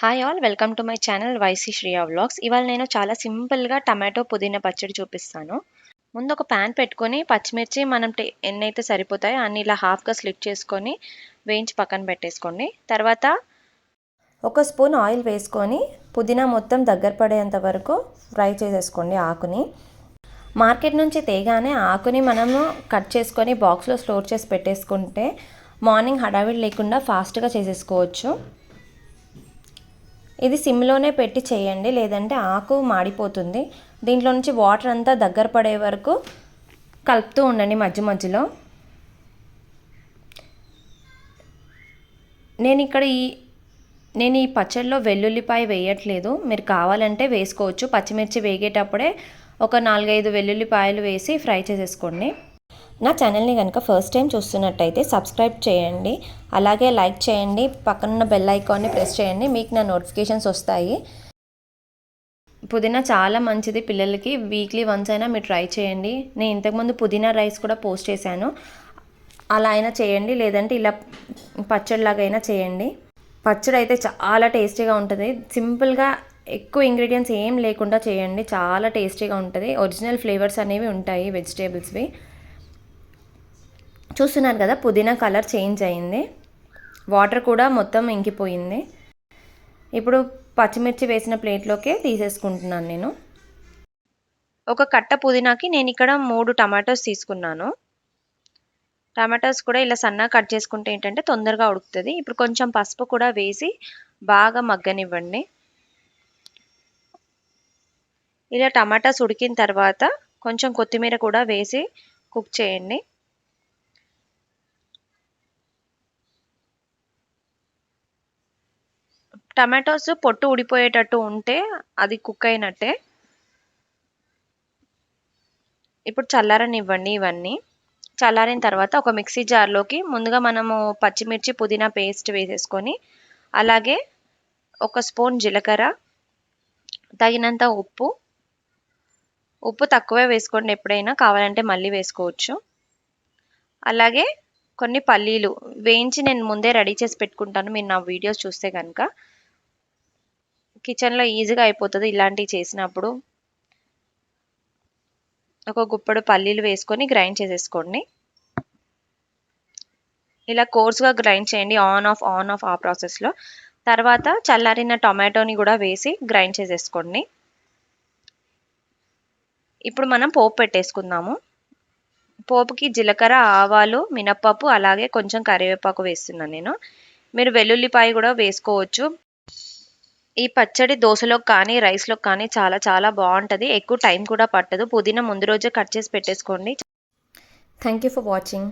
Hi all welcome to my channel వైసీ Shriya vlogs. ఇవాళ నేను చాలా సింపుల్గా టమాటో పుదీనా పచ్చడి చూపిస్తాను. ముందు ఒక ప్యాన్ పెట్టుకొని పచ్చిమిర్చి మనం ఎన్నైతే సరిపోతాయో అన్ని ఇలా హాఫ్గా స్లిట్ చేసుకొని వేయించి పక్కన పెట్టేసుకోండి. తర్వాత ఒక స్పూన్ ఆయిల్ వేసుకొని పుదీనా మొత్తం దగ్గర పడేంత వరకు ఫ్రై చేసేసుకోండి. ఆకుని మార్కెట్ నుంచి తేగానే ఆకుని మనము కట్ చేసుకొని బాక్స్లో స్టోర్ చేసి పెట్టేసుకుంటే మార్నింగ్ హడావిడి లేకుండా ఫాస్ట్గా చేసేసుకోవచ్చు. ఇది సిమ్లోనే పెట్టి చేయండి, లేదంటే ఆకు మాడిపోతుంది. దీంట్లో నుంచి వాటర్ అంతా దగ్గర పడే వరకు కలుపుతూ ఉండండి మధ్య మధ్యలో. నేను ఈ పచ్చడిలో వెల్లుల్లిపాయ వేయట్లేదు, మీరు కావాలంటే వేసుకోవచ్చు. పచ్చిమిర్చి వేగేటప్పుడే ఒక 4-5 వెల్లుల్లిపాయలు వేసి ఫ్రై చేసేసుకోండి. నా ఛానల్ని కనుక ఫస్ట్ టైం చూస్తున్నట్టయితే సబ్స్క్రైబ్ చేయండి, అలాగే లైక్ చేయండి, పక్కనున్న బెల్ ఐకాన్ని ప్రెస్ చేయండి, మీకు నా నోటిఫికేషన్స్ వస్తాయి. పుదీనా చాలా మంచిది పిల్లలకి, వీక్లీ వన్స్ అయినా మీరు ట్రై చేయండి. నేను ఇంతకుముందు పుదీనా రైస్ కూడా పోస్ట్ చేశాను, అలా అయినా చేయండి, లేదంటే ఇలా పచ్చడిలాగా అయినా చేయండి. పచ్చడి అయితే చాలా టేస్టీగా ఉంటుంది. సింపుల్గా ఎక్కువ ఇంగ్రీడియంట్స్ ఏం లేకుండా చేయండి, చాలా టేస్టీగా ఉంటుంది. ఒరిజినల్ ఫ్లేవర్స్ అనేవి ఉంటాయి వెజిటేబుల్స్వి. చూస్తున్నారు కదా, పుదీనా కలర్ చేంజ్ అయింది, వాటర్ కూడా మొత్తం ఇంకిపోయింది. ఇప్పుడు పచ్చిమిర్చి వేసిన ప్లేట్లోకే తీసేసుకుంటున్నాను నేను. ఒక కట్ట పుదీనాకి నేను ఇక్కడ 3 టమాటోస్ తీసుకున్నాను. టమాటోస్ కూడా ఇలా సన్నగా కట్ చేసుకుంటే ఏంటంటే తొందరగా ఉడుకుతుంది. ఇప్పుడు కొంచెం పసుపు కూడా వేసి బాగా మగ్గనివ్వండి. ఇలా టమాటాస్ ఉడికిన తర్వాత కొంచెం కొత్తిమీర కూడా వేసి కుక్ చేయండి. టమాటోస్ పొట్టు ఊడిపోయేటట్టు ఉంటే అది కుక్ అయినట్టే. ఇప్పుడు చల్లారనివ్వండి. ఇవన్నీ చల్లారిన తర్వాత ఒక మిక్సీ జార్లోకి ముందుగా మనము పచ్చిమిర్చి పుదీనా పేస్ట్ వేసేసుకొని, అలాగే ఒక స్పూన్ జీలకర్ర, తగినంత ఉప్పు తక్కువే వేసుకోండి, ఎప్పుడైనా కావాలంటే మళ్ళీ వేసుకోవచ్చు. అలాగే కొన్ని పల్లీలు వేయించి నేను ముందే రెడీ చేసి పెట్టుకుంటాను, మీరు నా వీడియోస్ చూస్తే కనుక. కిచెన్లో ఈజీగా అయిపోతుంది ఇలాంటివి చేసినప్పుడు. ఒక గుప్పెడు పల్లీలు వేసుకొని గ్రైండ్ చేసేసుకోండి. ఇలా కోర్స్గా గ్రైండ్ చేయండి, ఆన్ ఆఫ్ ఆ ప్రాసెస్లో. తర్వాత చల్లారిన టొమాటోని కూడా వేసి గ్రైండ్ చేసేసుకోండి. ఇప్పుడు మనం పోపు పెట్టేసుకుందాము. పోపుకి జీలకర్ర, ఆవాలు, మినప్పప్పు, అలాగే కొంచెం కరివేపాకు వేస్తున్నాను నేను. మీరు వెల్లుల్లిపాయ కూడా వేసుకోవచ్చు. ఈ పచ్చడి దోశలోకి కానీ రైస్లోకి కానీ చాలా చాలా బాగుంటుంది, ఎక్కువ టైం కూడా పట్టదు. పుదీనా ముందు రోజే కట్ చేసి పెట్టేసుకోండి. Thank you for watching.